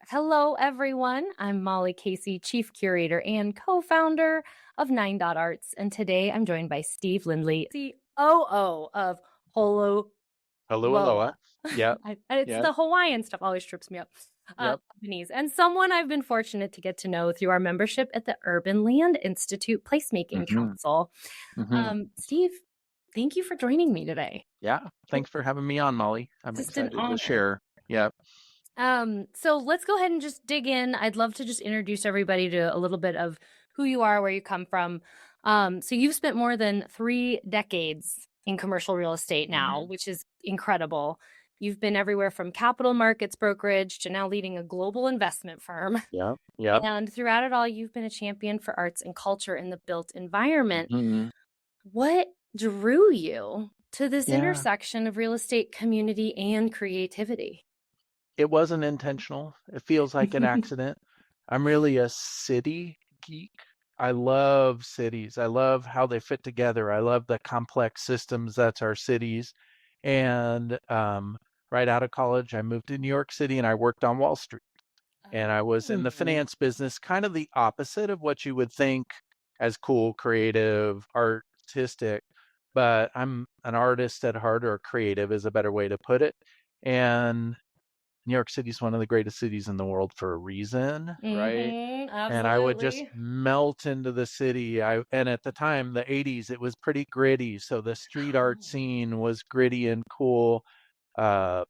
Hello, everyone. I'm Molly Casey, Chief Curator and co-founder of 9 Arts. And today I'm joined by Steve Lindley, COO of Holualoa. Holualoa. Yep. It's Yep. the Hawaiian stuff always trips me up. Yep. Companies, and someone I've been fortunate to get to know through our membership at the Urban Land Institute Placemaking hmm Council. hmm Steve, thank you for joining me today. Yeah. Thanks for having me on, Molly. I'm Just an excited to honor. share. Yep. So let's go ahead and just dig in. I'd love to just introduce everybody to a little bit of who you are, where you come from. So you've spent more than 3 decades in commercial real estate now, hmm which is incredible. You've been everywhere from capital markets brokerage to now leading a global investment firm. Yep. Yep. And throughout it all, you've been a champion for arts and culture in the built environment. hmm What drew you to this Yeah. intersection of real estate, community, and creativity? It wasn't intentional. It feels like an accident. I'm really a city geek. I love cities. I love how they fit together. I love the complex systems that's our cities. And right out of college, I moved to New York City and I worked on Wall Street. And I was in the Oh. finance business, kind of the opposite of what you would think as cool, creative, artistic. But I'm an artist at heart, or creative is a better way to put it. And New York City is one of the greatest cities in the world for a reason, right? And I would just Absolutely. melt into the city. And at the time, the 80s, it was pretty gritty. So the street art Oh. scene was gritty and cool. Uh,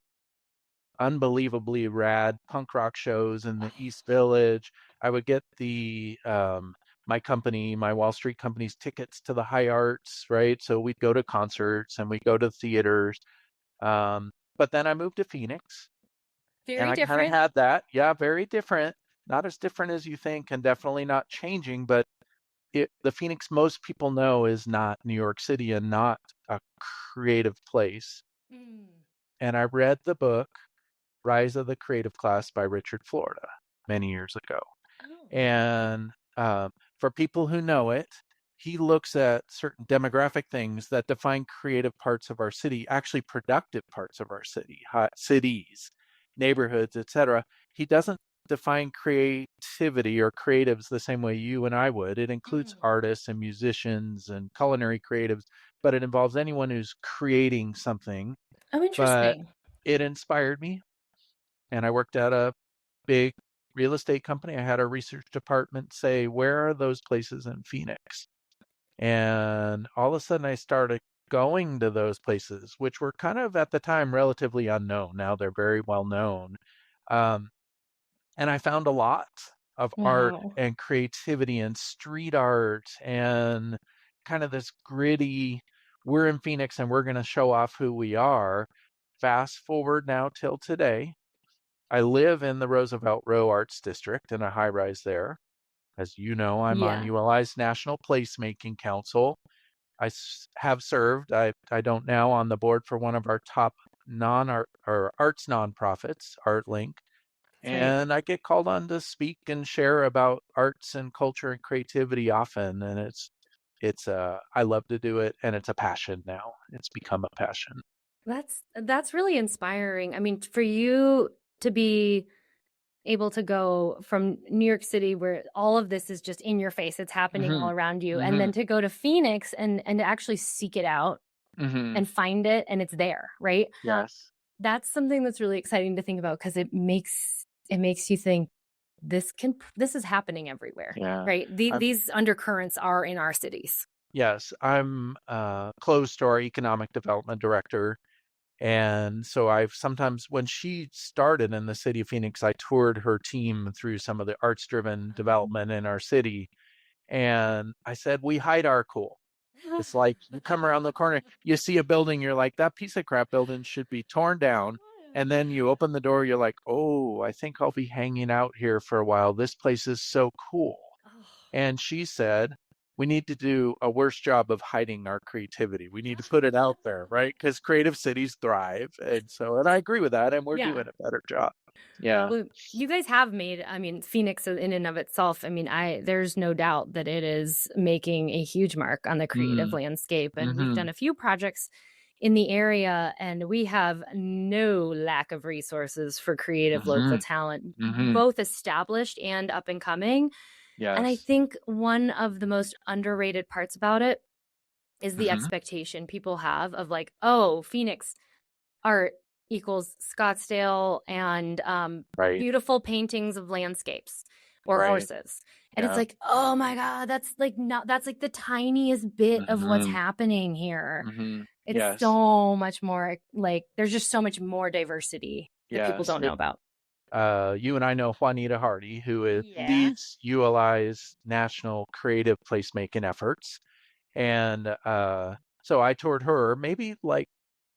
Unbelievably rad punk rock shows in the East Village. I would get my Wall Street company's tickets to the high arts, right? So we'd go to concerts and we'd go to theaters. But then I moved to Phoenix and Very I kind of different. had that. Yeah, very different. Not as different as you think and definitely not changing, but the Phoenix most people know is not New York City and not a creative place. Mm. And I read the book Rise of the Creative Class by Richard Florida many years ago. Oh. And for people who know it, he looks at certain demographic things that define creative parts of our city, actually productive parts of our city, cities, neighborhoods, etc. He doesn't define creativity or creatives the same way you and I would. It includes Mm. artists and musicians and culinary creatives, but it involves anyone who's creating something. Oh, But interesting. it inspired me, and I worked at a big real estate company. I had a research department say, where are those places in Phoenix? And all of a sudden I started going to those places, which were kind of at the time relatively unknown. Now they're very well known. Um, and I found a lot of art Wow. and creativity and street art and kind of this gritty, we're in Phoenix and we're going to show off who we are. Fast forward now till today. I live in the Roosevelt Row Arts District in a high rise there. As you know, I'm on Yeah. ULI's National Placemaking Council. Have served, I don't now, on the board for one of our top non-art or arts nonprofits, ArtLink. That's right. And I get called on to speak and share about arts and culture and creativity often. And I love to do it. And it's a passion now. It's become a passion. That's really inspiring. I mean, for you to be able to go from New York City where all of this is just in your face, it's happening hmm all around you, and hmm then to go to Phoenix and to actually seek it out hmm and find it and it's there, right? Yes. That's something that's really exciting to think about because it makes you think this is happening everywhere, Yeah. right? These undercurrents are in our cities. Yes, I'm close to our economic development director. And so I've sometimes, when she started in the city of Phoenix, I toured her team through some of the arts driven development in our city. And I said, we hide our cool. It's like you come around the corner, you see a building, you're like, that piece of crap building should be torn down. And then you open the door, you're like, oh, I think I'll be hanging out here for a while. This place is so cool. And she said, we need to do a worse job of hiding our creativity. We need to put it out there, right? Because creative cities thrive. And I agree with that. And we're Yeah. doing a better job. Yeah. Well, you guys have made, I mean, Phoenix in and of itself, I mean, there's no doubt that it is making a huge mark on the creative Mm, landscape. And we've hmm done a few projects in the area, and we have no lack of resources for creative local Mhm. talent, Mhm. both established and up and coming. And I Yes. think one of the most underrated parts about it is the Mhm. expectation people have of like, oh, Phoenix art equals Scottsdale and Right. beautiful paintings of landscapes or Right. horses. And it's Yeah. like, oh my God, that's like not that's like the tiniest bit of what's Mhm. happening here. Mhm. It's Yes. so much more like there's just so much more diversity that people Yes. don't know about. You and I know Juanita Hardy, who Yeah. leads ULI's national creative placemaking efforts. And so I toured her maybe like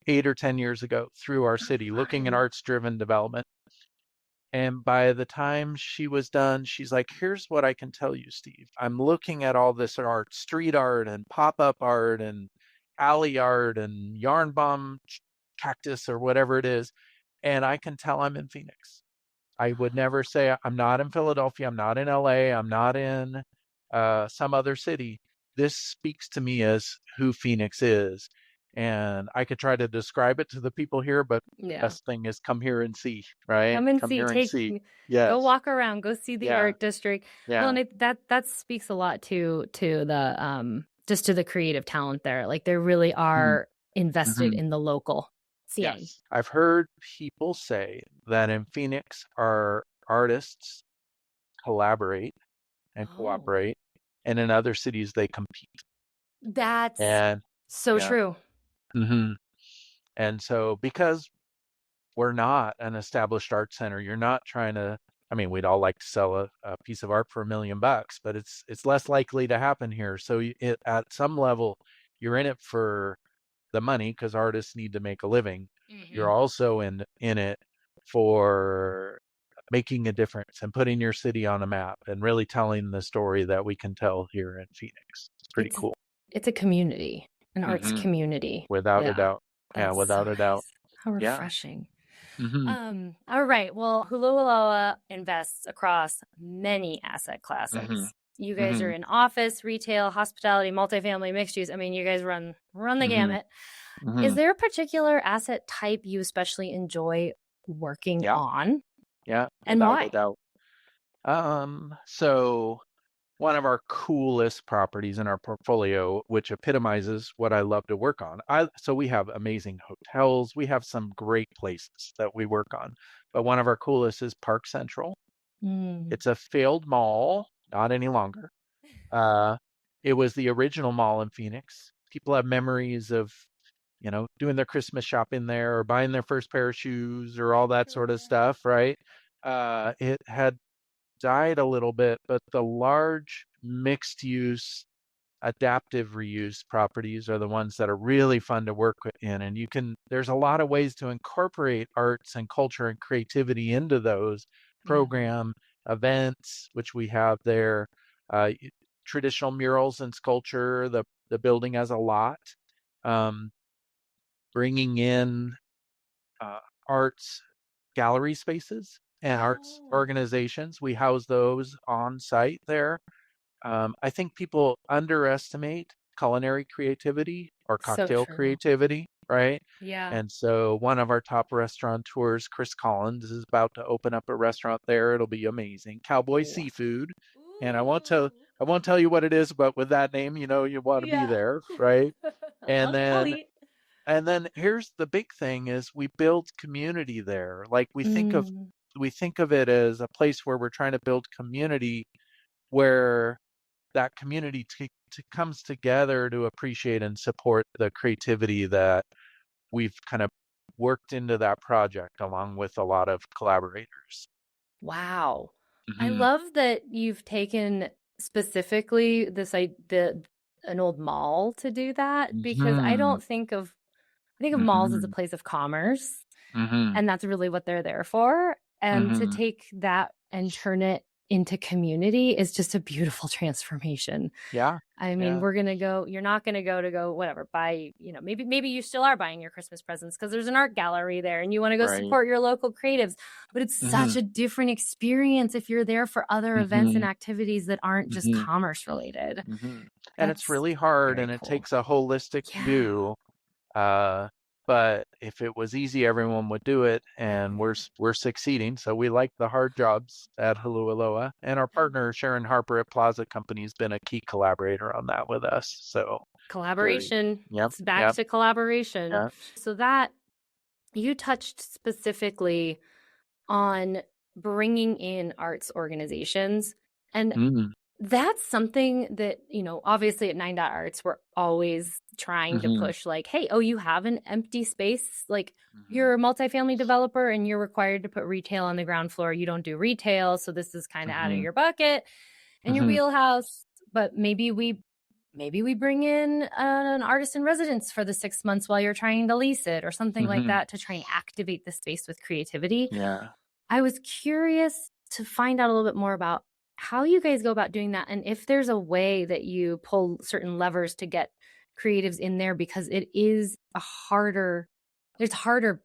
8 or 10 years ago through our Oh, city, looking at fun. arts driven development. And by the time she was done, she's like, here's what I can tell you, Steve. I'm looking at all this art, street art and pop up art and alley art and yarn bomb cactus or whatever it is. And I can tell I'm in Phoenix. I would never say I'm not in Philadelphia. I'm not in LA. I'm not in some other city. This speaks to me as who Phoenix is. And I could try to describe it to the people here, but the Yeah. best thing is come here and see, right? Come and Come see, here and take see. go Yes. walk around, go see the Yeah. art district. Well, Yeah. and that speaks a lot to the just to the creative talent there. Like they really hmm are invested hmm in the local scene. Yes. I've heard people say that in Phoenix, our artists collaborate and Oh, cooperate, and in other cities, they compete. that's And so yeah. true. hmm And so, because we're not an established art center, you're not trying to. I mean, we'd all like to sell a piece of art for $1 million, but it's less likely to happen here. So, at some level, you're in it for the money because artists need to make a living. You're Hmm. also in it for making a difference and putting your city on a map and really telling the story that we can tell here in Phoenix. It's pretty It's cool. it's a community, an arts hmm community. Without a Yeah, doubt. Yeah, that's so without a doubt. nice. How Yeah. refreshing. hmm All right. Well, Hulualoa invests across many asset hmm classes. You guys are hmm in office, retail, hospitality, multifamily, mixed use. I mean, you guys run the hmm gamut. Is hmm there a particular asset type you especially enjoy working Yeah. on, Yeah. and Without a why? doubt. So one of our coolest properties in our portfolio, which epitomizes what I love to work on. So we have amazing hotels. We have some great places that we work on. But one of our coolest is Park Central. Mm. It's a failed mall, not any longer. Uh, it was the original mall in Phoenix. People have memories of, doing their Christmas shopping there or buying their first pair of shoes or all that sort of Correct. stuff, right? It had died a little bit, but the large mixed use adaptive reuse properties are the ones that are really fun to work in. And there's a lot of ways to incorporate arts and culture and creativity into those Hmm. program events, which we have there. Uh, Traditional murals and sculpture, the building has a lot. Um, Bringing in uh, arts gallery spaces and arts Oh, organizations. We house those on site there. I think people underestimate culinary creativity or so cocktail true. creativity, right? Yeah. And so one of our top restaurateurs, Chris Collins, is about to open up a restaurant there. It'll be amazing. Cowboy Wow. Seafood. And Ooh. I won't tell you what it is, but with that name, you want to be Yeah. there, right? And I'll then eat. and then here's the big thing is we build community there. Like Mm. we think of it as a place where we're trying to build community where that community comes together to appreciate and support the creativity that we've kind of worked into that project along with a lot of collaborators. Wow. I hmm love that you've taken specifically the an old mall to do that because hmm I think of malls as a hmm place of commerce, hmm and that's really what they're there for. And to hmm take that and turn it into community is just a beautiful transformation. Yeah. I mean, Yeah. you're not gonna go whatever, buy, maybe you still are buying your Christmas presents because there's an art gallery there and you want to go Right. support your local creatives. But it's hmm such a different experience if you're there for other events and hmm activities that aren't just hmm commerce related. hmm And it's That's really hard very and it cool. takes a holistic Yeah. view Uh, but if it was easy, everyone would do it, and we're succeeding. So we like the hard jobs at Holualoa, and our partner Sharon Harper at Plaza Company has been a key collaborator on that with us. So very, Collaboration. yep, It's back yep, to collaboration. yeah, So that you touched specifically on bringing in arts organizations. And mm, that's something that, obviously at 9 Arts, we're always trying to mm-hmm, push like, hey, oh, you have an empty space. Like mm-hmm, you're a multifamily developer and you're required to put retail on the ground floor. You don't do retail. So this is kind of out of mm-hmm, your bucket and your mm-hmm, wheelhouse. But maybe we bring in an artist in residence for the 6 months while you're trying to lease it or something like mm-hmm, that to try and activate the space with creativity. yeah, I was curious to find out a little bit more about how you guys go about doing that and if there's a way that you pull certain levers to get creatives in there because it is there's harder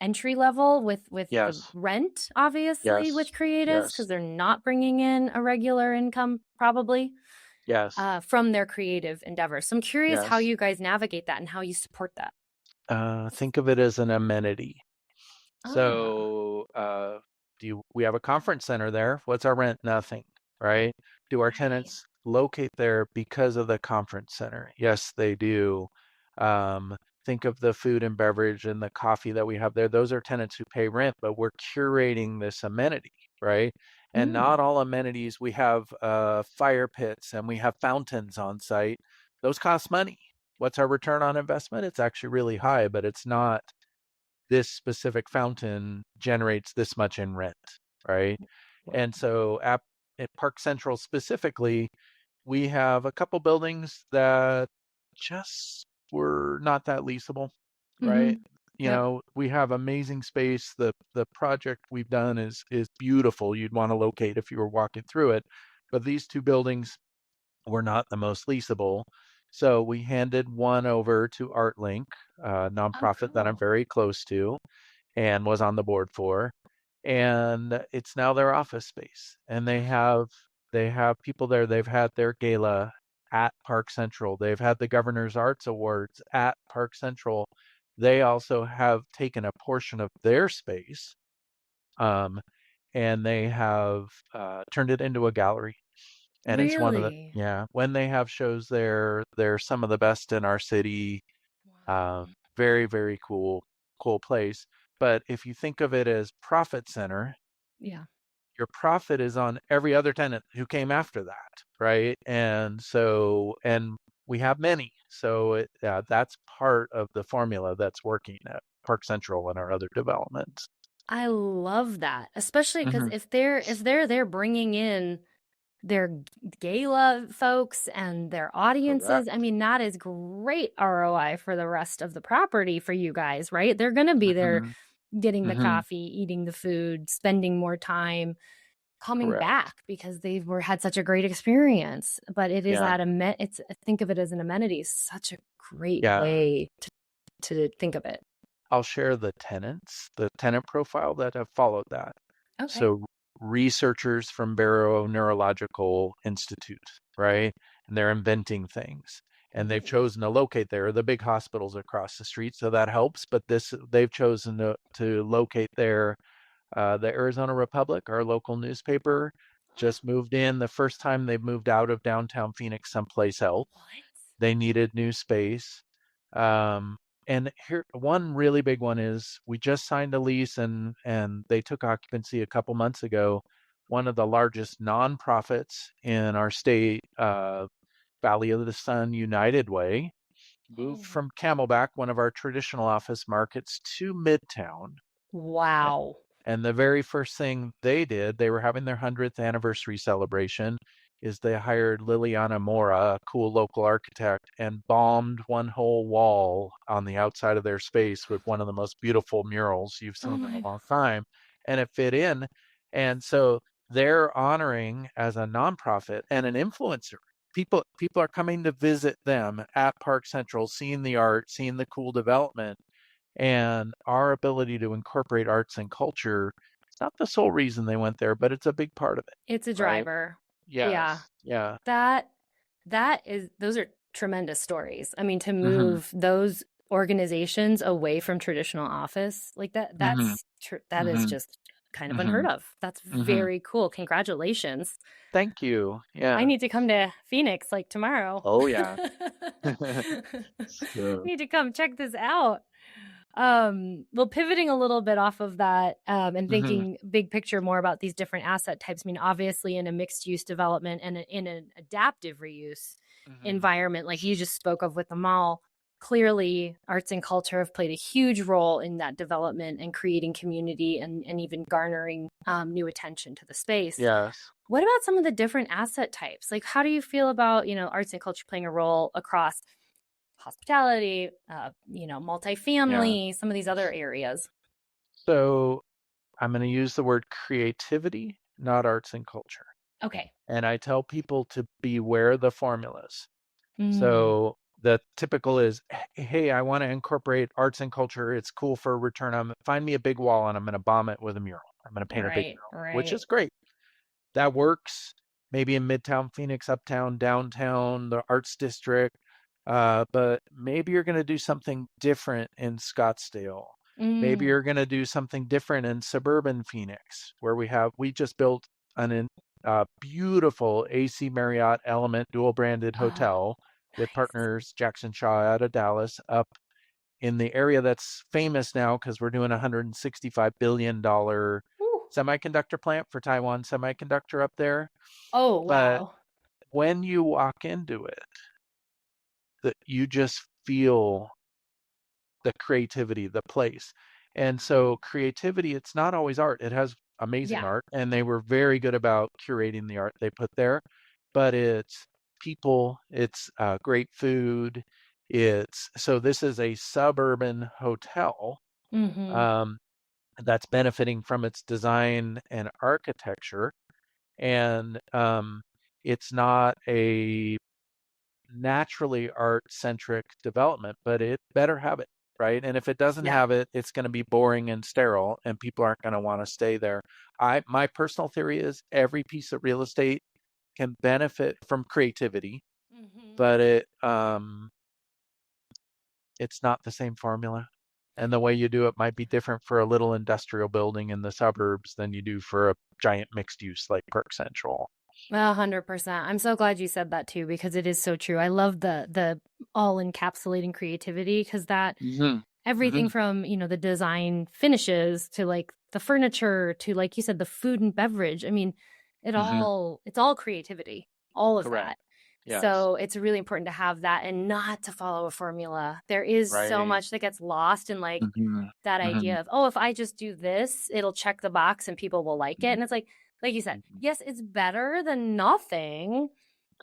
entry level with the yes, rent obviously with yes, creatives because yes, they're not bringing in a regular income probably yes, from their creative endeavors. So I'm curious how yes. you guys navigate that and how you support that. Think of it as an amenity. Ah, So, we have a conference center there? What's our rent? Nothing, right? Do our right. tenants locate there because of the conference center? Yes, they do. Um, think of the food and beverage and the coffee that we have there. Those are tenants who pay rent, but we're curating this amenity, right? And Mm, not all amenities, we have fire pits and we have fountains on site. Those cost money. What's our return on investment? It's actually really high, but it's not this specific fountain generates this much in rent, right? And so at Park Central specifically, we have a couple buildings that just were not that leasable, right? mm-hmm. Yep. We have amazing space. The project we've done is beautiful. You'd want to locate if you were walking through it. But these two buildings were not the most leasable. So we handed one over to ArtLink, a Oh, nonprofit that I'm cool. very close to and was on the board for. And it's now their office space. And they have people there. They've had their gala at Park Central. They've had the Governor's Arts Awards at Park Central. They also have taken a portion of their space, um, and they have turned it into a gallery. And it's one of the Really? yeah. When they have shows there, they're some of the best in our city. Wow. Very, very cool place. But if you think of it as profit center, Yeah. your profit is on every other tenant who came after that, right? And we have many. That's part of the formula that's working at Park Central and our other developments. I love that, especially because Hmm. if they're there bringing in their gala folks and their audiences, I Correct. mean, that is great ROI for the rest of the property for you guys, right? They're going to be there Hmm. getting the Hmm. coffee, eating the food, spending more time, coming Correct. back because they were had such a great experience. But it is Yeah. at a it's think of it as an amenity, such a great Yeah. way to think of it. I'll share the tenant profile that have followed that. Okay. So researchers from Barrow Neurological Institute, right? And they're inventing things. And they've Ooh. chosen to locate there. The big hospitals across the street, so that helps. But they've chosen to locate there. The Arizona Republic, our local newspaper, just moved in. The first time they've moved out of downtown Phoenix someplace else. What? They needed new space. Um, and here, one really big one is we just signed a lease and they took occupancy a couple months ago. One of the largest nonprofits in our state, Valley of the Sun United Way, moved Oh. from Camelback, one of our traditional office markets, to Midtown. Wow. And the very first thing they did, they were having their 100th anniversary celebration, is they hired Liliana Mora, a cool local architect, and bombed one whole wall on the outside of their space with one of the most beautiful murals you've Oh seen in a my. long time. And it fit in. And so they're honoring as a nonprofit and an influencer. People are coming to visit them at Park Central, seeing the art, seeing the cool development, and our ability to incorporate arts and culture. It's not the sole reason they went there, but it's a big part of it, It's a right? driver. Yeah. Yes. Yeah. That that is those are tremendous stories. I mean, to Hmm. move those organizations away from traditional office. Like Mm-hmm. that is Mm-hmm. just kind of Mm-hmm. unheard of. That's Mm-hmm. very cool. Congratulations. Thank you. I Yeah. need to come to Phoenix like tomorrow. Oh yeah. So. Need to come check this out. Well, pivoting a little bit off of that, and Mm-hmm. thinking big picture more about these different asset types. I mean, obviously, in a mixed use development and in an adaptive reuse Mm-hmm. environment, like you just spoke of with the mall, clearly arts and culture have played a huge role in that development and creating community and even garnering new attention to the space. Yes. What about some of the different asset types? Like, how do you feel about, arts and culture playing a role across hospitality, Yeah. multifamily, some of these other areas? So I'm going to use the word creativity, not arts and culture. Okay. And I tell people to beware the formulas. Mm, So the typical is, hey, I want to incorporate arts and culture. It's cool for a return. Find me a big wall and I'm going to bomb it with a mural. I'm going to paint a big right, mural, which right. is great. That works. Maybe in Midtown Phoenix, Uptown, Downtown, the Arts District. But maybe you're going to do something different in Scottsdale. Maybe Mm, you're going to do something different in suburban Phoenix, where we just built an beautiful AC Marriott Element dual branded oh, hotel with nice. partners Jackson Shaw out of Dallas up in the area that's famous now because we're doing a $165 billion Ooh. semiconductor plant for Taiwan Semiconductor up there. Oh, But wow. when you walk into it, that you just feel the creativity, the place. And so creativity, it's not always art. It has amazing Yeah. art, and they were very good about curating the art they put there. But it's people, it's great food. It's so this is a suburban hotel Mm-hmm. um, that's benefiting from its design and architecture, and it's not a naturally art centric development, but it better have it, right? And if it doesn't Yeah. have it, it's going to be boring and sterile, and people aren't going to want to stay there. My personal theory is every piece of real estate can benefit from creativity, Mm-hmm. but it's not the same formula. And the way you do it might be different for a little industrial building in the suburbs than you do for a giant mixed use like Park Central. 100%. I'm so glad you said that too, because it is so true. I love the all encapsulating creativity, because that Hmm. everything Hmm. from, the design finishes to like the furniture to, like you said, the food and beverage. I mean, Hmm. it's all creativity, all of Correct. that. Yes. So it's really important to have that and not to follow a formula. There is so Right. much that gets lost in like Hmm. that Hmm. idea of, oh, if I just do this, it'll check the box and people will like it. And it's like you said, Hmm. yes, it's better than nothing,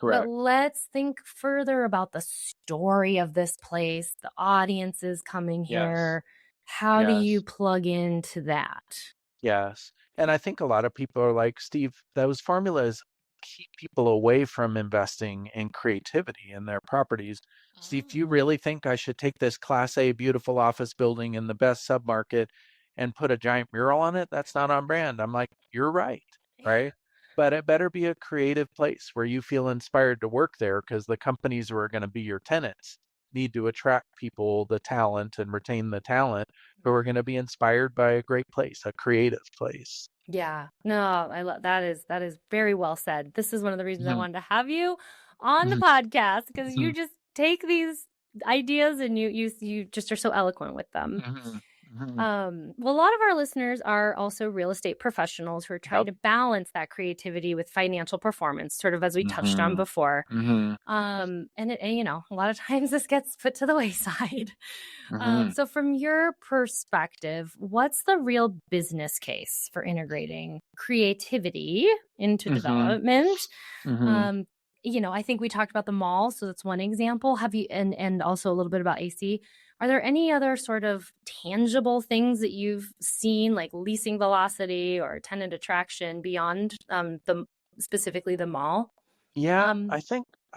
but Correct. let's think further about the story of this place, the audiences coming Yes. here. How do you Yes. plug into that? Yes. And I think a lot of people are like, Steve, those formulas keep people away from investing in creativity in their properties. Steve, do you Oh. really think I should take this Class A beautiful office building in the best submarket and put a giant mural on it? That's not on brand. I'm like, you're right. Yeah. Right. But it better be a creative place where you feel inspired to work there because the companies who are going to be your tenants need to attract people, the talent, and retain the talent who are going to be inspired by a great place, a creative place. Yeah. No, I love that is very well said. This is one of the reasons I Mhm, wanted to have you on the mhm, podcast, because you mhm, just take these ideas and you just are so eloquent with them. mhm, mhm. Well, a lot of our listeners are also real estate professionals who are trying Yep. to balance that creativity with financial performance, sort of as we touched on Mhm, before. mhm, And a lot of times this gets put to the wayside. mhm, So from your perspective, what's the real business case for integrating creativity into mhm, development? mhm. Um, I think we talked about the mall, so that's one example. Have you and also a little bit about AC. Are there any other sort of tangible things that you've seen, like leasing velocity or tenant attraction beyond the specifically the mall? Yeah, Um, I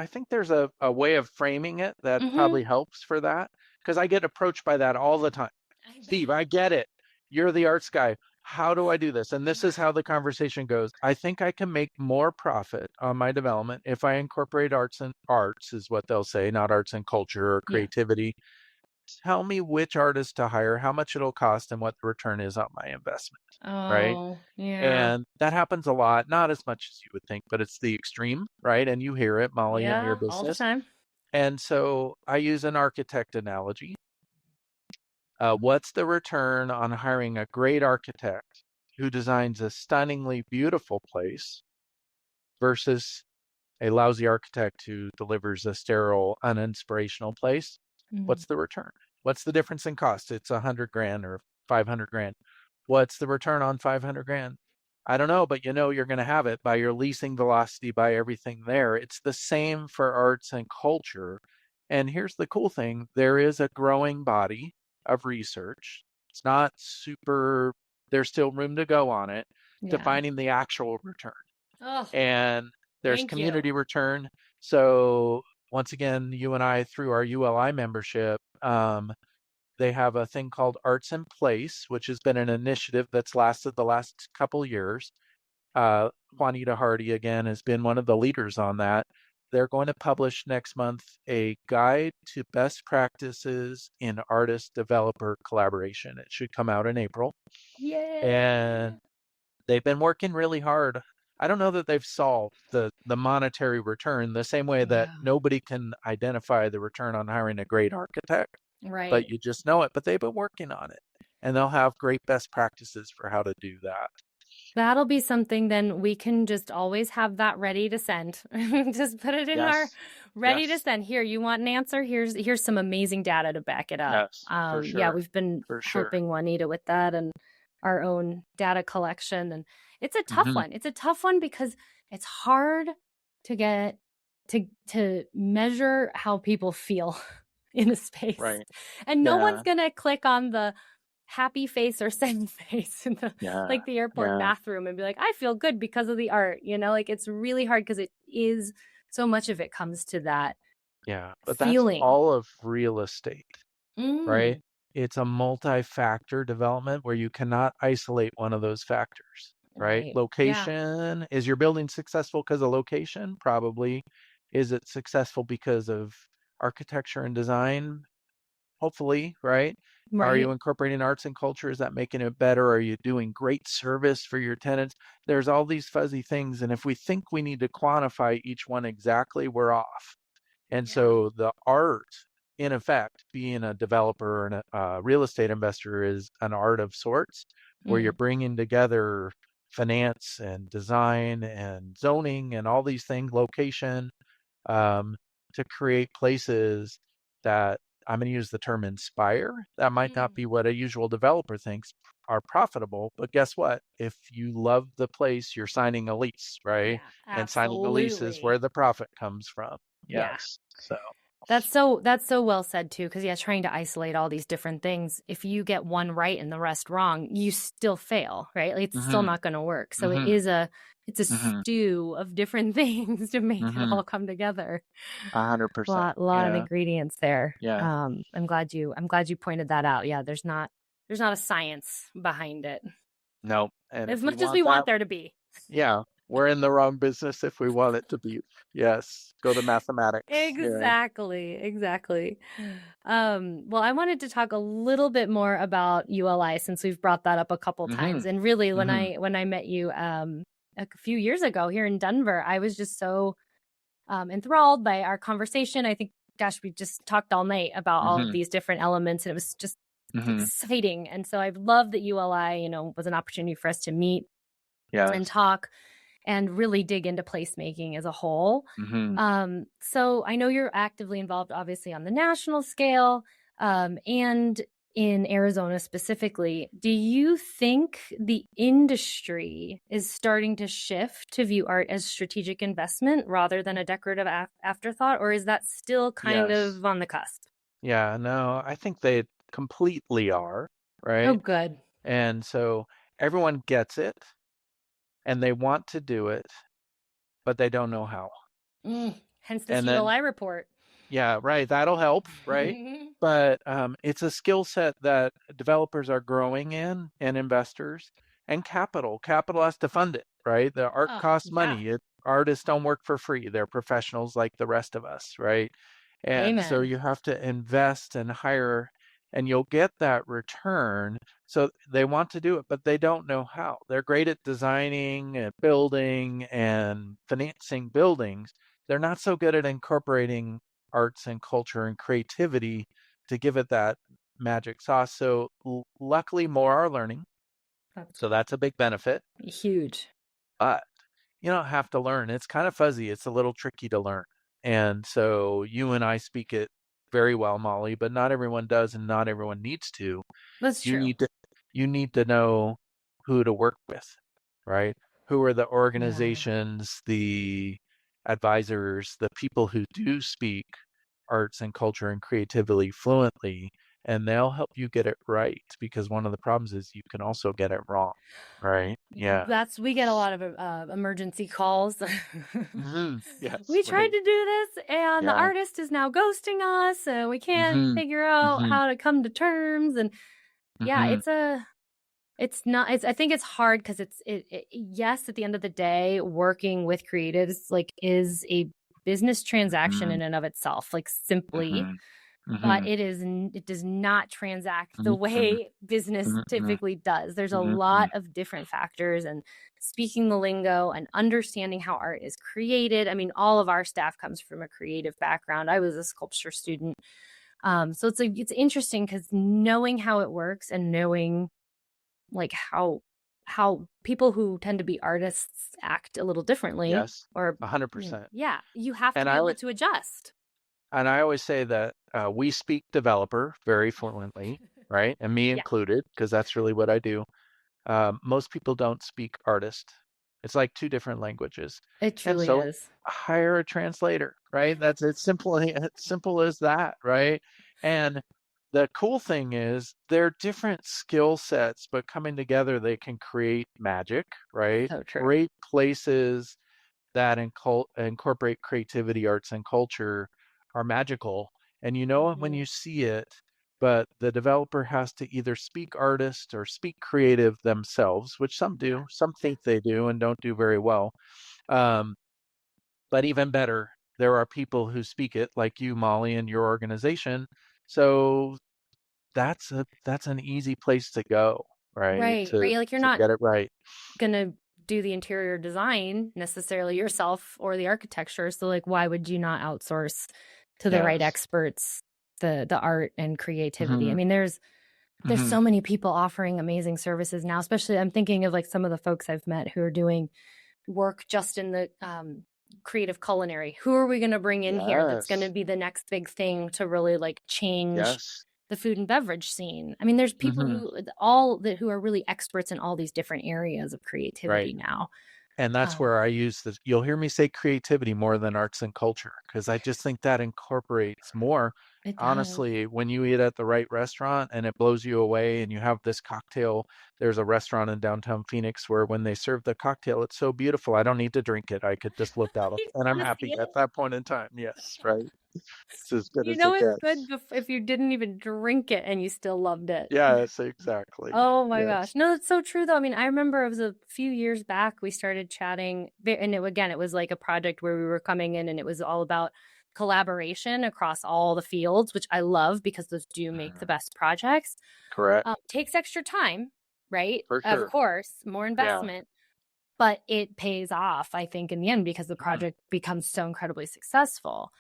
think there's a way of framing it that mhm. probably helps for that because I get approached by that all the time. I Steve, bet. I get it. You're the arts guy. How do I do this? And this is how the conversation goes. I think I can make more profit on my development if I incorporate arts is what they'll say, not arts and culture or Yeah. creativity. tell me which artist to hire, how much it'll cost, and what the return is on my investment, right? Oh, yeah. And that happens a lot, not as much as you would think, but it's the extreme, right? And you hear it, Molly, in your Yeah, all the business. time. And so I use an architect analogy. What's the return on hiring a great architect who designs a stunningly beautiful place versus a lousy architect who delivers a sterile, uninspirational place? Mhm. What's the return? What's the difference in cost? It's 100 grand or 500 grand. What's the return on 500 grand? I don't know, but you know you're going to have it by your leasing velocity, by everything there. It's the same for arts and culture. And here's the cool thing, there is a growing body of research. It's not super, there's still room to go on it, Yeah. defining the actual return. Oh, And there's thank you. community return. So once again, you and I, through our ULI membership, they have a thing called Arts in Place, which has been an initiative that's lasted the last couple years. Juanita Hardy, again, has been one of the leaders on that. They're going to publish next month a guide to best practices in artist developer collaboration. It should come out in April. And Yeah. they've been working really hard. I don't know that they've solved the monetary return the same way that Yeah. nobody can identify the return on hiring a great architect, but Right. you just know it. But they've been working on it, and they'll have great best practices for how to do that. That'll be something then we can just always have that ready to send. Just put it in our Yes, ready to yes, send. Here, you want an answer? Here's some amazing data to back it up. yes, for Yeah, sure, we've been for sure. helping Juanita with that and our own data collection. And it's a tough Hmm. one. It's a tough one because it's hard to get to measure how people feel in a space. Right. And no one's Yeah. gonna click on the happy face or sad face in the Yeah. like the airport Yeah. bathroom and be like, I feel good because of the art, like it's really hard because it is so much of it comes to that Yeah. But that's feeling. all of real estate, right? Mm, It's a multi-factor development where you cannot isolate one of those factors, right? right. Yeah. Location, is your building successful because of location? Probably. Is it successful because of architecture and design? Hopefully, right? Are you Right. incorporating arts and culture? Is that making it better? Are you doing great service for your tenants? There's all these fuzzy things. And if we think we need to quantify each one exactly, we're off. And Yeah. so the art, in effect, being a developer and a real estate investor is an art of sorts where you're Mm, bringing together finance and design and zoning and all these things, location, um, to create places that I'm going to use the term inspire. That might not mm. be what a usual developer thinks are profitable, but guess what? If you love the place, you're signing a lease, right? Yeah, And signing the lease is where absolutely. the profit comes from. Yeah. Yes. So, That's so well said too, because yeah, trying to isolate all these different things. If you get one right and the rest wrong, you still fail, right? Like, it's still mm-hmm, not going to work. So mm-hmm, it's a mm-hmm, stew of different things to make it mm-hmm, all come together. 100%. Lot of Yeah. ingredients there. Yeah. I'm glad you pointed that out. Yeah, there's not a science behind it No. And as if we much as we want want that, there to be. yeah, we're in the wrong business if we want it to be. Yes. Go to mathematics. Yeah. Exactly, exactly. Well, I wanted to talk a little bit more about ULI since we've brought that up a couple Mm-hmm. times. And really, when Mm-hmm. I met you a few years ago here in Denver, I was just so enthralled by our conversation. I think, gosh, we just talked all night about all of Mm-hmm. these different elements, and it was just Mm-hmm. exciting. And so I've loved that ULI, was an opportunity for us to meet and Yes. talk and really dig into placemaking as a whole. Mm-hmm. So I know you're actively involved, obviously, on the national scale, and in Arizona specifically. Do you think the industry is starting to shift to view art as strategic investment rather than a decorative afterthought, or is that still kind Yes. of on the cusp? Yeah, no, I think they completely are, Oh, right? good. And so everyone gets it and they want to do it, but they don't know how. Hence this And then, ULI report. yeah, right, that'll help, right? But it's a skill set that developers are growing in and investors and capital. Capital has to fund it, right? The art Oh, costs yeah. money. Artists don't work for free. They're professionals like the rest of us, right? And so Amen. you have to invest and hire, and you'll get that return. So they want to do it, but they don't know how. They're great at designing and building and financing buildings. They're not so good at incorporating arts and culture and creativity to give it that magic sauce. So luckily, more are learning. That's So that's a big benefit. huge. But you don't have to learn. It's kind of fuzzy. It's a little tricky to learn. And so you and I speak it very well, Molly, but not everyone does and not everyone needs to. That's You true. need to you need to know who to work with, right? Who are the Yeah. organizations, the advisors, the people who do speak arts and culture and creativity fluently, and they'll help you get it right because one of the problems is you can also get it wrong, right? Yeah. That's we get a lot of emergency calls. Yes, We tried right. to do this and the Yeah. artist is now ghosting us and we can't Mhm. figure out Mhm. how to come to terms. And yeah, Mhm. it's not it's I think it's hard because yes, at the end of the day, working with creatives like is a business transaction in Mhm. and of itself, like simply, Mhm. but Mhm. it does not transact the Mhm. Mhm. way business Mhm. typically does. There's a Mhm. lot of different factors, and speaking the lingo and understanding how art is created. I mean, all of our staff comes from a creative background. I was a sculpture student. So it's interesting because knowing how it works and knowing like how people who tend to be artists act a little differently, Yes, or you know, 100%. yeah, you have to And be I able would to adjust. and I always say that we speak developer very fluently, right? And me Yeah, included, because that's really what I do. Most people don't speak artist. It's like two different languages. it And truly so is. hire a translator, right? That's it's simple as that, right? And the cool thing is they're different skill sets, but coming together they can create magic, right? So true. Great places that incorporate creativity, arts, and culture are magical. And you know it when Mhm. you see it, but the developer has to either speak artist or speak creative themselves, which some Yeah. do. Some think they do and don't do very well. Um, but even better, there are people who speak it, like you, Molly, and your organization. So that's an easy place to go, right? Right, To right. Like you're to not get it right. gonna do the interior design necessarily yourself or the architecture. So like why would you not outsource to the right Yes. experts the art and creativity? I Hmm. mean, there's Hmm. so many people offering amazing services now, especially I'm thinking of like some of the folks I've met who are doing work just in the creative culinary. Who are we going to bring in here that's going to Yes. be the next big thing to really like change Yes. the food and beverage scene? I mean, there's people Hmm. who are really experts in all these different areas of Right. creativity now. And that's Um, where I use the, you'll hear me say creativity more than arts and culture, because I just think that incorporates more. it does. Honestly, when you eat at the right restaurant and it blows you away and you have this cocktail, there's a restaurant in downtown Phoenix where when they serve the cocktail, it's so beautiful. I don't need to drink it. I could just look out You and I'm want to see happy it? at that point in time. Yes, right. It's as good You as know it it's good gets. if you didn't even drink it and you still loved it. Yes, exactly. Oh my gosh. Yes. No, that's so true though. I mean, I remember it was a few years back we started chatting and again, it was like a project where we were coming in and it was all about collaboration across all the fields, which I love because those do make the Mhm. best projects. Correct. Takes extra time, right? For Of sure. course, more Yeah. investment, but it pays off, I think, in the end because the Mm. project becomes so incredibly successful.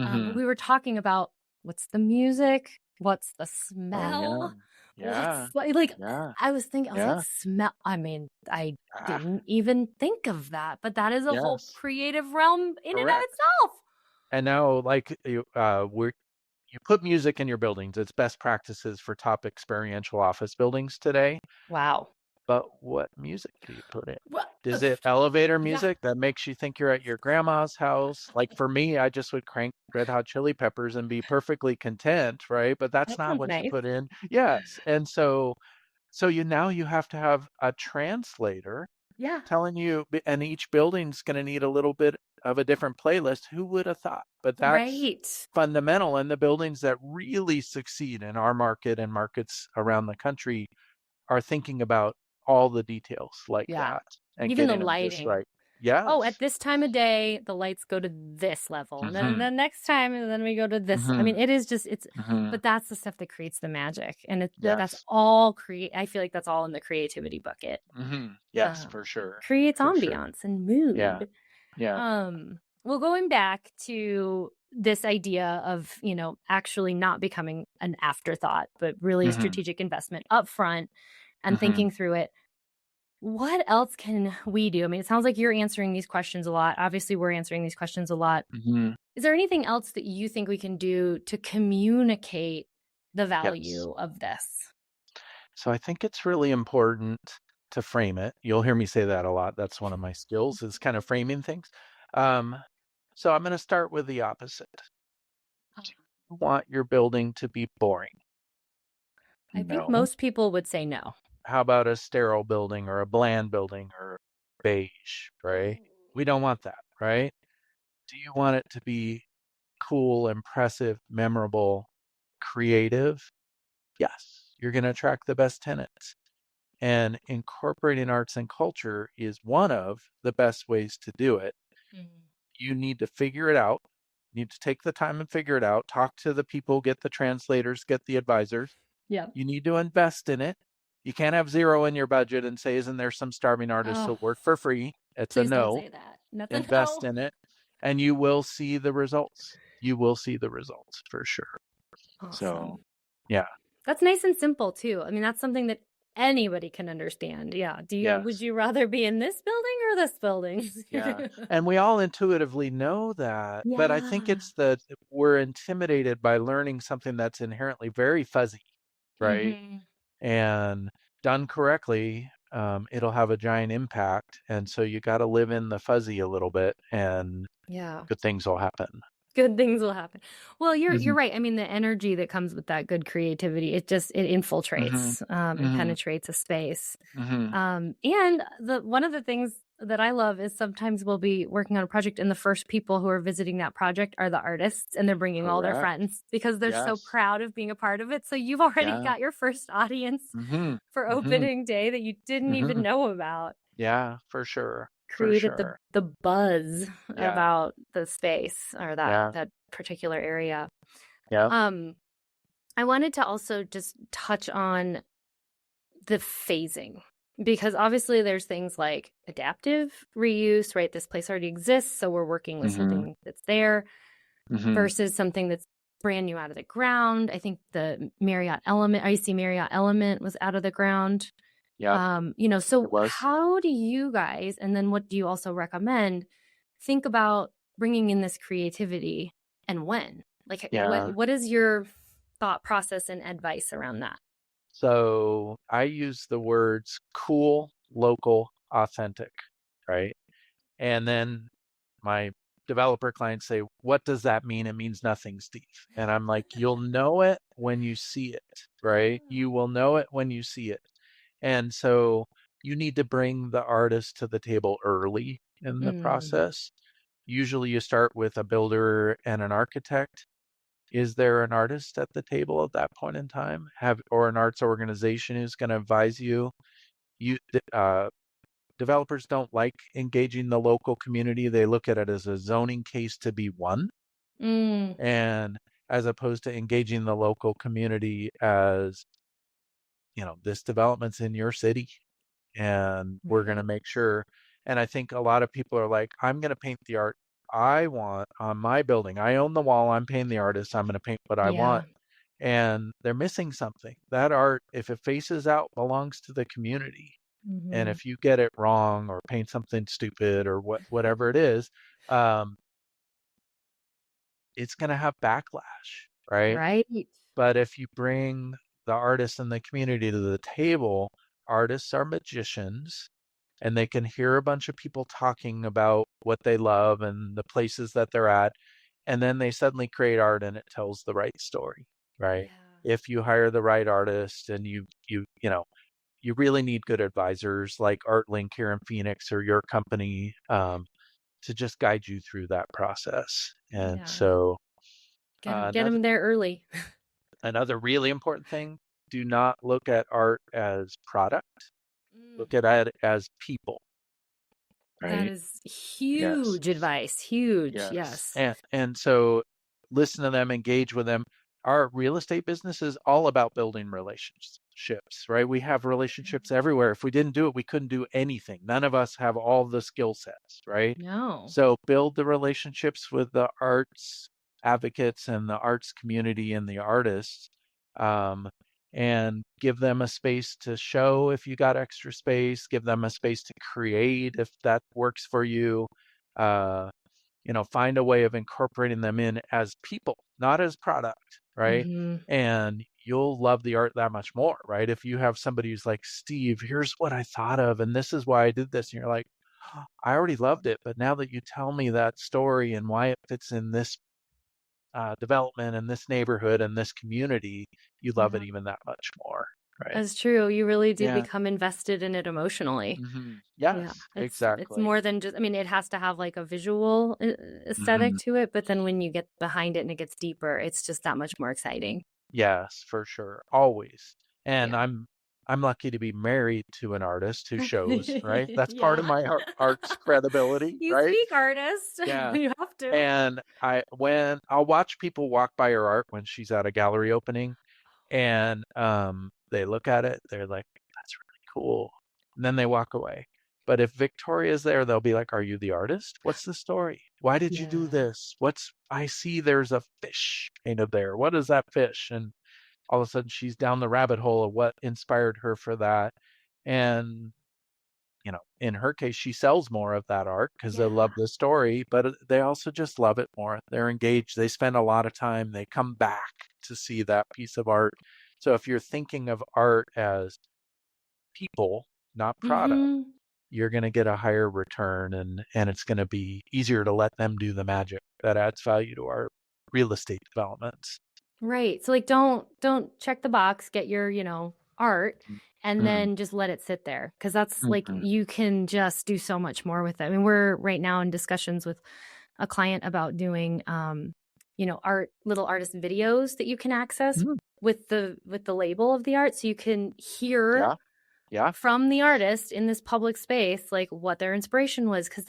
But Hmm. we were talking about what's the music, what's the Oh yeah. smell, Yeah. Yeah. I was thinking, I was like, Yeah. smell. I mean, I Ah, didn't even think of that, but that is a whole yes. creative realm in and of Correct. itself. And now, like you put music in your buildings. It's best practices for top experiential office buildings today. Wow. But what music do you put in? Well, Is it elevator yeah, music that makes you think you're at your grandma's house? Like for me, I just would crank Red Hot Chili Peppers and be perfectly content, right? But that's that not sounds what you nice. put in. Yes. And so you now you have to have a translator Yeah. telling you, and each building's going to need a little bit of a different playlist. Who would have thought? But that's Right. fundamental. And the buildings that really succeed in our market and markets around the country are thinking about all the details like Yeah. that and Even the getting them just lighting. right. oh, at Yes. this time of day, the lights go to this level. And then Mm-hmm. the next time, and then we go to this. I Mm-hmm. mean, it is just, it's, Mm-hmm. but that's the stuff that creates the magic. And that's Yes. all I feel like that's all in the creativity bucket. Mm-hmm. Yes, Um, for sure. creates For sure. ambiance and Yeah. mood. Yeah. Well, going back to this idea of, actually not becoming an afterthought, but really a Mm-hmm. strategic investment up front and Mm-hmm. thinking through it. What else can we do? I mean, it sounds like you're answering these questions a lot. Obviously, we're answering these questions a lot. Mm-hmm. Is there anything else that you think we can do to communicate the Yes. value of this? So I think it's really important to frame it. You'll hear me say that a lot. That's one of my skills is kind of framing things. Um, so I'm going to start with the opposite. Do you want your building to be boring? I think No. most people would say no. How about a sterile building or a bland building or beige, right? We don't want that, right? Do you want it to be cool, impressive, memorable, creative? Yes, you're going to attract the best tenants. And incorporating arts and culture is one of the best ways to do it. Mhm. You need to figure it out. You need to take the time and figure it out. Talk to the people, get the translators, get the advisors. Yeah. You need to invest in it. You can't have zero in your budget and say, isn't there some starving artist Oh, who'll work for free? It's a please don't no. say that. That's a Invest no. in it and you will see the results. You will see the results for sure. So, Awesome. yeah, That's nice and simple too. I mean, that's something that anybody can understand. Yeah. Would yes. you rather be in this building or this building? Yeah. And we all intuitively know that, but I think Yeah. it's that we're intimidated by learning something that's inherently very fuzzy, right? Mm-hmm. And done correctly, it'll have a giant impact. And so you got to live in the fuzzy a little bit and Yeah. good things will happen. Good things will happen. Well, you're Hmm. right. I mean, the energy that comes with that good creativity, it Hmm. infiltrates and Hmm. penetrates a space. Hmm. And the one of the things that I love is sometimes we'll be working on a project and the first people who are visiting that project are the artists and they're bringing all their Correct. friends because they're so Yes. proud of being a part of it. So you've already Yeah. got your first audience Hmm. for Hmm. opening day that you didn't even Hmm. know about. Yeah, for sure. For Created sure. the buzz Yeah. about the space or Yeah. that particular area. Yeah. Um, I wanted to also just touch on the phasing because obviously there's things like adaptive reuse, right? This place already exists, so we're working with Hmm. something that's there Hmm. versus something that's brand new out of the ground. I think the Marriott Element, IC Marriott Element was out of the ground. Yep. So It was. how do you guys, and then what do you also recommend, think about bringing in this creativity and when? Like, Yeah. what is your thought process and advice around that? So I use the words cool, local, authentic, right? And then my developer clients say, what does that mean? It means nothing, Steve. And I'm like, you'll know it when you see it, right? You will know it when you see it. And so you need to bring the artist to the table early in the Mm, process. Usually you start with a builder and an architect. Is there an artist at the table at that point in time? Have or an arts organization who's going to advise you? You developers don't like engaging the local community. They look at it as a zoning case to be won, mm, and as opposed to engaging the local community as, this development's in your city and we're going to right. make sure. And I think a lot of people are like, I'm going to paint the art I want on my building. I own the wall. I'm paying the artist. I'm going to paint what I want. Yeah. And they're missing something. That art, if it faces out, belongs to the community. And Hmm. if you get it wrong or paint something stupid or whatever it is, um, it's going to have backlash, right? Right. But if you bring the artists and the community to the table, artists are magicians and they can hear a bunch of people talking about what they love and the places that they're at. And then they suddenly create art and it tells the right story, right? Yeah. If you hire the right artist and you really need good advisors like ArtLink here in Phoenix or your company to just guide you through that process. And Yeah. so Get another them there early. another really important thing: do not look at art as product. Mm. Look at it as people. That right? is Yes. huge advice. Huge. Yes. Yes. And so listen to them, engage with them. Our real estate business is all about building relationships, right? We have relationships everywhere. If we didn't do it, we couldn't do anything. None of us have all the skill sets, right? No. So build the relationships with the arts advocates and the arts community and the artists, um, and give them a space to show if you got extra space, give them a space to create if that works for you. Uh, find a way of incorporating them in as people, not as product, right? Hmm. And you'll love the art that much more, right? If you have somebody who's like, Steve, here's what I thought of, and this is why I did this. And you're like, I already loved it. But now that you tell me that story and why it fits in this development and this neighborhood and this community, you love it Yeah. even that much more, right? That's true. You really do Yeah. become invested in it emotionally. Yeah. Yes, It's exactly. more than just, I mean, it has to have like a visual aesthetic hmm to it, but then when you get behind it and it gets deeper, it's just that much more exciting. Yes, for sure. Always. And Yeah. I'm lucky to be married to an artist who shows, right? That's part of Yeah. my art's credibility, You right? speak artist. Yeah. You have to. And when I'll watch people walk by her art when she's at a gallery opening, and they look at it, they're like, that's really cool. And then they walk away. But if Victoria's there, they'll be like, are you the artist? What's the story? Why did you do Yeah. this? I see there's a fish painted there. What is that fish? And all of a sudden she's down the rabbit hole of what inspired her for that. And, in her case, she sells more of that art because they love Yeah. the story, but they also just love it more. They're engaged. They spend a lot of time. They come back to see that piece of art. So if you're thinking of art as people, not product, Hmm. you're going to get a higher return, and it's going to be easier to let them do the magic that adds value to our real estate developments. Right. So like don't check the box, get your, art and Mm-hmm. then just let it sit there cuz that's like Mm-hmm. you can just do so much more with it. I mean, we're right now in discussions with a client about doing art little artist videos that you can access Mm-hmm. with the label of the art so you can hear Yeah. Yeah. from the artist in this public space like what their inspiration was cuz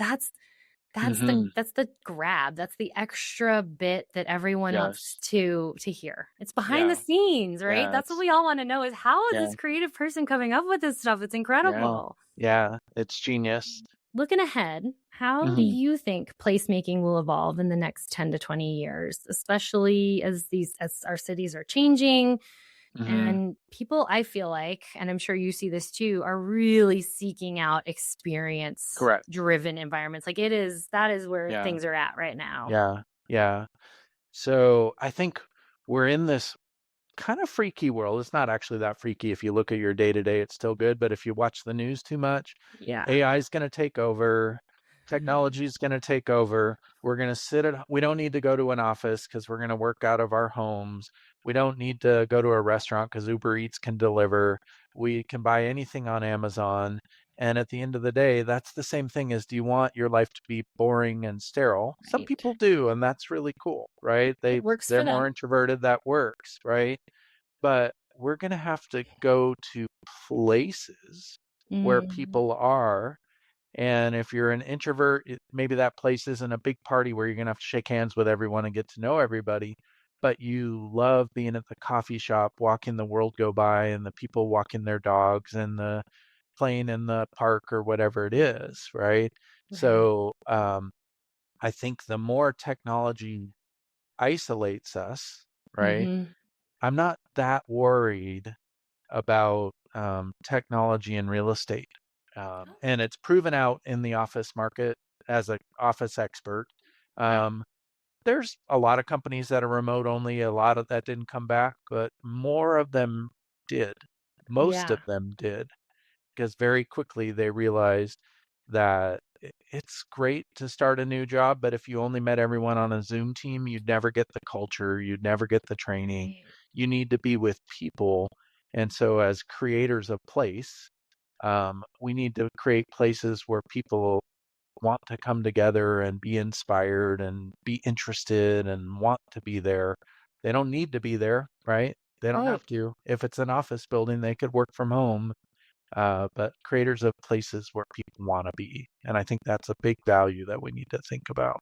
Mm-hmm. that's the grab. That's the extra bit that everyone wants Yes. to hear. It's behind the Yeah. scenes, right? Yeah. That's what we all want to know is how is Yeah. this creative person coming up with this stuff? It's Yeah. incredible. Yeah. It's genius. Looking ahead, how do Mm-hmm. you think placemaking will evolve in the next 10 to 20 years, especially as our cities are changing Mm-hmm. and people, I feel like, and I'm sure you see this too, are really seeking out experience Correct. driven environments. Like that is where Yeah. things are at right now. Yeah. Yeah. So I think we're in this kind of freaky world. It's not actually that freaky. If you look at your day to day, it's still good. But if you watch the news too much, Yeah. AI is going to take over. Technology is going to take over. We're going to we don't need to go to an office because we're going to work out of our homes. We don't need to go to a restaurant because Uber Eats can deliver. We can buy anything on Amazon. And at the end of the day, that's the same thing as do you want your life to be boring and sterile? Some Right. people do, and that's really cool, right? It works They're for more them. introverted, that works, right? But we're going to have to go to places where Mm, people are. And if you're an introvert, maybe that place isn't a big party where you're going to have to shake hands with everyone and get to know everybody. But you love being at the coffee shop, watching the world go by and the people walking their dogs and the playing in the park or whatever it is, right? right. So I think the more technology isolates us, right? Mhm. I'm not that worried about technology in real estate. And it's proven out in the office market as an office expert. Um, there's a lot of companies that are remote only, a lot of that didn't come back, but more of them did. Most of Yeah. them did because very quickly they realized that it's great to start a new job, but if you only met everyone on a Zoom team, you'd never get the culture, you'd never get the training. Right. You need to be with people. And so, as creators of place, we need to create places where people want to come together and be inspired and be interested and want to be there. They don't need to be there, right? They don't Oh, have to. If it's an office building, they could work from home but creators of places where people want to be. And I think that's a big value that we need to think about.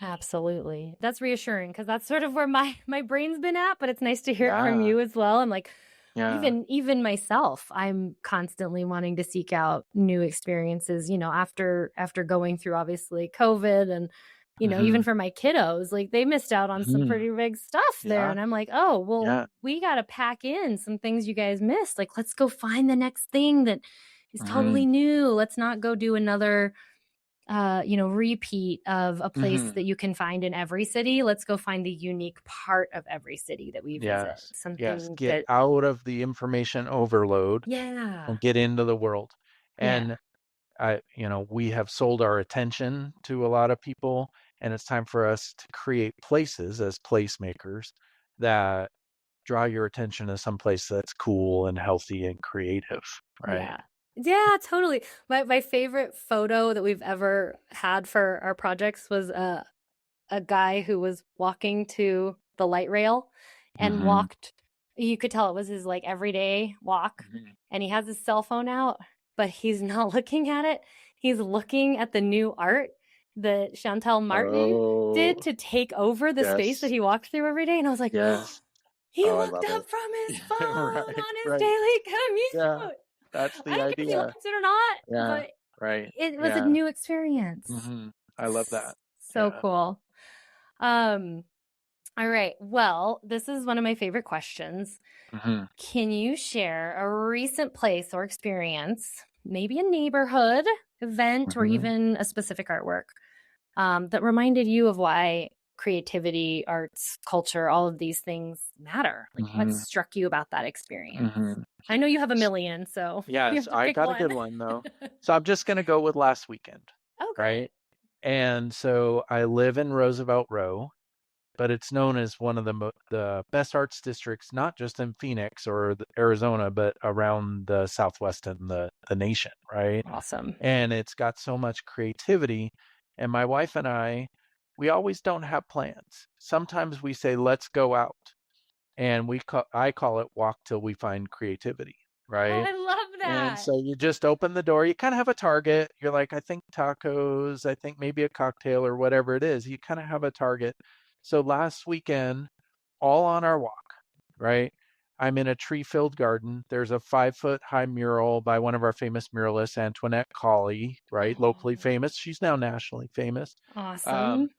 Absolutely. That's reassuring because that's sort of where my brain's been at, but it's nice to hear it from Yeah, you as well. I'm like, yeah. even myself, I'm constantly wanting to seek out new experiences, after going through obviously COVID and even Hmm. for my kiddos, like they missed out on some Hmm. pretty big stuff there. Yeah, And I'm like, oh, well, yeah. we got to pack in some things you guys missed. Like, let's go find the next thing that is Hmm. totally new. Let's not go do another repeat of a place Hmm. that you can find in every city. Let's go find the unique part of every city that we visit. Yes, yes. Something Get that, out of the information overload yeah, and get into the world. yeah, And we have sold our attention to a lot of people, and it's time for us to create places as placemakers that draw your attention to some place that's cool and healthy and creative, right? yeah. Yeah, totally. My favorite photo that we've ever had for our projects was a guy who was walking to the light rail and Hmm. walked. You could tell it was his like everyday walk, Hmm. and he has his cell phone out, but he's not looking at it. He's looking at the new art that Chantel Martin Oh, did to take over the space that yes, he walked through every day. And I was like, yes. he Oh, I looked love up it. from his phone Right, on his right. daily Yeah, commute. that's I the don't care if he idea. likes it or not, Yeah, but right. it was a Yeah. new experience. Hmm. I love that. So Yeah. cool. Um, all right. Well, this is one of my favorite questions. Hmm. Can you share a recent place or experience, maybe a neighborhood event or Hmm. even a specific artwork, that reminded you of why creativity, arts, culture, all of these things matter? Like what Hmm. struck you about that experience? Hmm. I know you have a million, so you Yes, have to I pick got a one. good one though. So I'm just gonna go with last weekend, Okay. right? And so I live in Roosevelt Row, but it's known as one of the best arts districts, not just in Phoenix or Arizona, but around the Southwest and the nation, right? Awesome. And it's got so much creativity. And my wife and we always don't have plans. Sometimes we say, let's go out. And I call it walk till we find creativity, Oh, right? I love And that. so you just open the door. You kind of have a target. You're like, I think tacos, I think maybe a cocktail or whatever it is. You kind of have a target. So last weekend, all on our walk, right? I'm in a tree filled garden. There's a 5 foot high mural by one of our famous muralists, Antoinette Colley, right? Locally Oh, famous. She's now nationally famous. Um, awesome.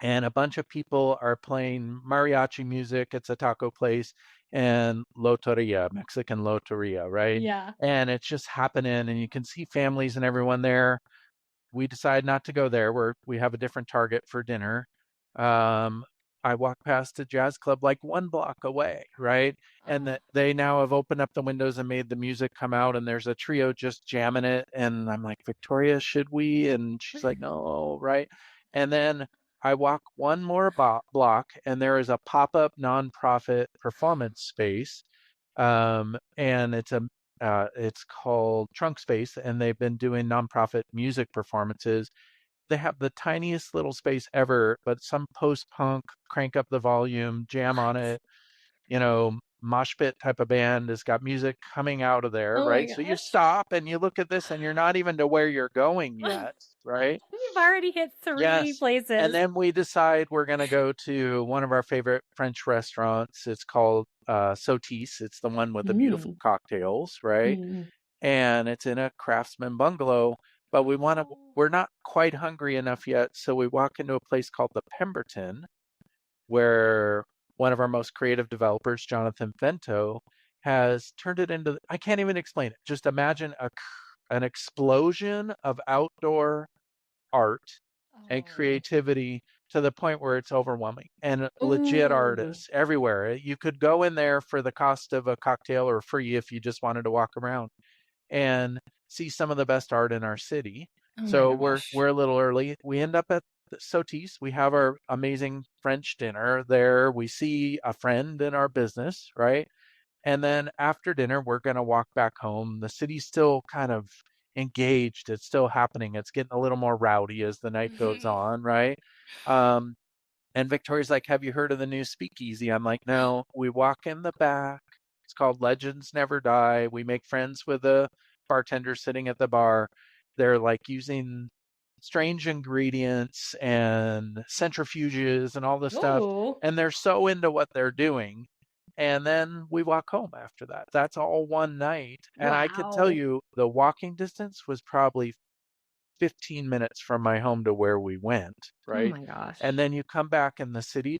and a bunch of people are playing mariachi music. It's a taco place and loteria, Mexican loteria, right? Yeah. And it's just happening, and you can see families and everyone there. We decide not to go there. We have a different target for dinner. Um, I walk past a jazz club like 1 block away, right? And Oh. that they now have opened up the windows and made the music come out, and there's a trio just jamming it. And I'm like, Victoria, should we? And she's like, no, right? And then I walk one more block, and there is a pop-up nonprofit performance space, and it's called Trunk Space, and they've been doing nonprofit music performances. They have the tiniest little space ever, but some post-punk, crank up the volume, jam on What? it, mosh pit type of band has got music coming out of there, Oh my right? So you gosh. stop and you look at this and you're not even to where you're going yet, right? You've already hit 3 Yes. And places. then we decide we're going to go to one of our favorite French restaurants. It's called Sotis. It's the one with the beautiful Mm. cocktails, right? Mm. And it's in a craftsman bungalow. But Oh. we're not quite hungry enough yet. So we walk into a place called the Pemberton, where one of our most creative developers, Jonathan Vento, has turned it into, I can't even explain it. Just imagine an explosion of outdoor art and Oh. creativity to the point where it's overwhelming, and legit Ooh. artists everywhere. You could go in there for the cost of a cocktail or free if you just wanted to walk around and see some of the best art in our city. Oh my So gosh. we're a little early. We end up at Sotis. We have our amazing French dinner there. We see a friend in our business, right? And then after dinner, we're going to walk back home. The city's still kind of engaged. It's still happening. It's getting a little more rowdy as the night goes on, right? Um, and Victoria's like, have you heard of the new speakeasy? I'm like, no. We walk in the back. It's called Legends Never Die. We make friends with the bartenders sitting at the bar. They're like using strange ingredients and centrifuges and all this stuff. Oh, And they're so into what they're doing. And then we walk home after that. That's all one night. And I could tell wow. you the walking distance was probably 15 minutes from my home to where we went, Oh right? my And gosh. then you come back in the city,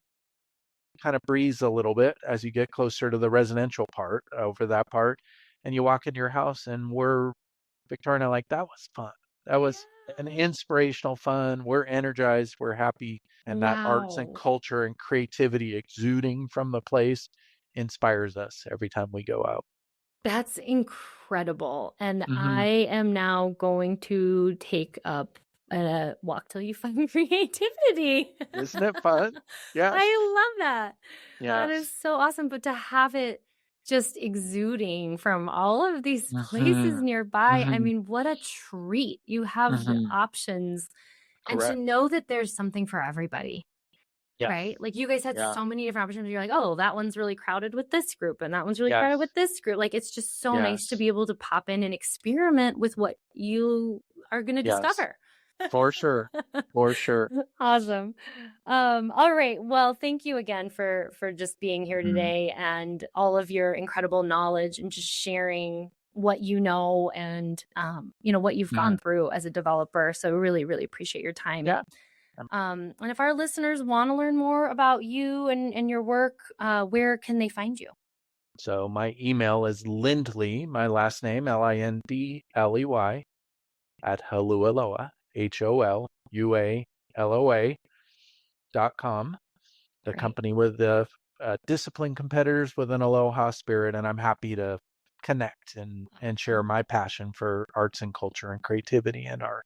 kind of breeze a little bit as you get closer to the residential part over that part. And you walk into your house and Victoria and I like, that was fun. That was an Yeah. inspirational fun. We're energized, we're happy. And that arts and Wow. culture and creativity exuding from the place inspires us every time we go out. That's incredible. And I Hmm. am now going to take up a walk till you find creativity. Isn't it fun? Yes. I love that. That is Yes. so awesome. But to have it just exuding from all of these places Hmm. nearby, I Hmm. mean, what a treat. You have the Hmm. options and to Correct. know that there's something for everybody. Yes. Right? Like, you guys had Yeah. so many different opportunities. You're like, "Oh, that one's really crowded with this group, and that one's really crowded Yes. with this group." Like, it's just so nice to Yes. be able to pop in and experiment with what you are gonna Yes. discover. For sure. For sure. Awesome. All right. Well, thank you again for just being here Mhm. today and all of your incredible knowledge and just sharing what you know and what you've gone Mhm. through as a developer. So really, really appreciate your time. Yeah. Um, And if our listeners want to learn more about you and your work, where can they find you? So my email is Lindley, my last name, Lindley, at Holualoa, HOLUALOA.com. The Great. company with the disciplined competitors with an aloha spirit, and I'm happy to connect and share Awesome. my passion for arts and culture and creativity in our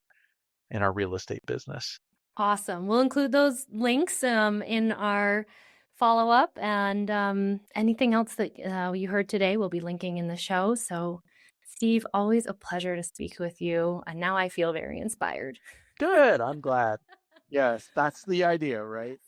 real estate business. Awesome. We'll include those links in our follow up and anything else that you heard today, we'll be linking in the show. So, Steve, always a pleasure to speak with you. And now I feel very inspired. Good. I'm glad. Yes, that's the idea, right?